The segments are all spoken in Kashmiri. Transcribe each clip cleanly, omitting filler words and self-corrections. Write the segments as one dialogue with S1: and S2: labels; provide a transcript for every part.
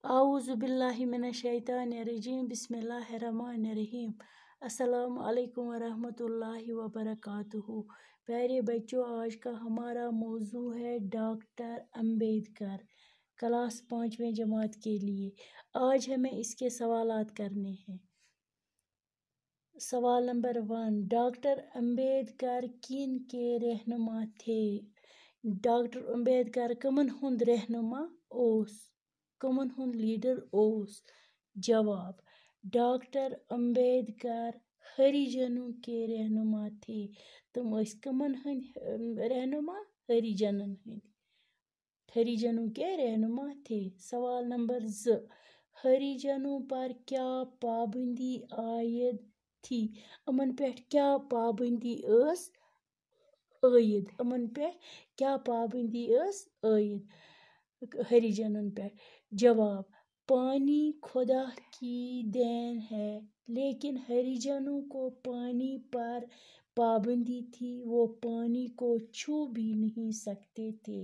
S1: आऊज़ु बिल्लाहि मिनश्शैतानिर्रजीम बिस्मिल्लाहिर्रहमानिर्रहीम। अस्सलाम वालेकुम वरहमतुल्लाहि वबरकातुहू। प्यारे बच्चों, आज का हमारा मौजू है डॉक्टर अंबेडकर, क्लास 5वीं जमात के लिए। आज हमें इसके सवालात करने हैं। सवाल नंबर 1, डॉक्टर अंबेडकर किन के रहनुमा थे? डॉक्टर अंबेडकर कमन हुंद रहनुमा ओस? कमन हुंद लीडर ओस? जवाब, डॉक्टर अंबेडकर हरिजनों के रहनुमा थे। तुम कमन हंद रहनुमा? हरिजनन हंद। हरिजनों के रहनुमा थे। सवाल नंबर 2, हरिजनों पर क्या पाबंदी आयद थी? अमन पेठ क्या पाबंदी अस आयद? अमन पेठ क्या पाबंदी अस आयद हरिजनन पेठ? जवाब, पानी खुदा की देन है, लेकिन हरिजनों को पानी पर पाबंदी थी। वो पानी को छू भी नहीं सकते थे।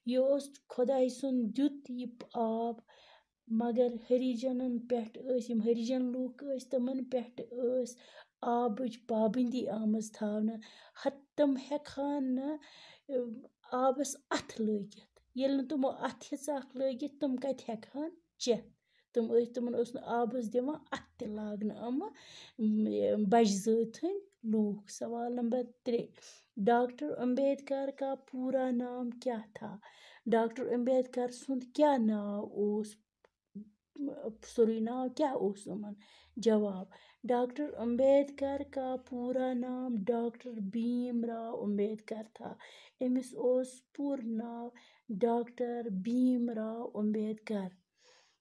S1: ये खुदाई सुन दुत ये आब, मगर हरिजनन पेठ हरिजन लूक तमन पेठ आबच पाबंदी आमज थावन। तम हेखान न आबस अथ लगित। येल तमो अथ हेचक लगित तम कत हेखान चेत। तमन आबस दिवान अथ ते लागन बज जात हंद लूक। सवाल नंबर 3, डॉक्टर अंबेडकर का पूरा नाम क्या था? डॉक्टर अंबेडकर सुंद क्या नाव ओस? सोरी नाव क्या ओस अमन? जवाब, डॉक्टर अंबेडकर का पूरा नाम डॉक्टर भीमराव अंबेडकर था। एमिस ओस पूर नाव डॉक्टर भीमराव अंबेडकर।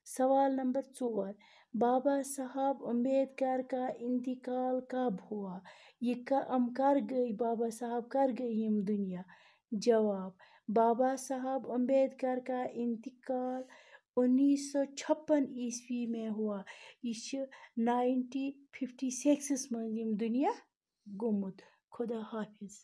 S1: सवाल नंबर 4, बाबा साहब अंबेडकर का इंतकाल कब हुआ? ये कर गई, बाबा साहब कर गई यम दुनिया? जवाब, बाबा साहब अंबेडकर का इंतकाल 1956 ईस्वी में हुआ। ये 1956 मं यम दुनिया गोमुत। खुदा हाफिज।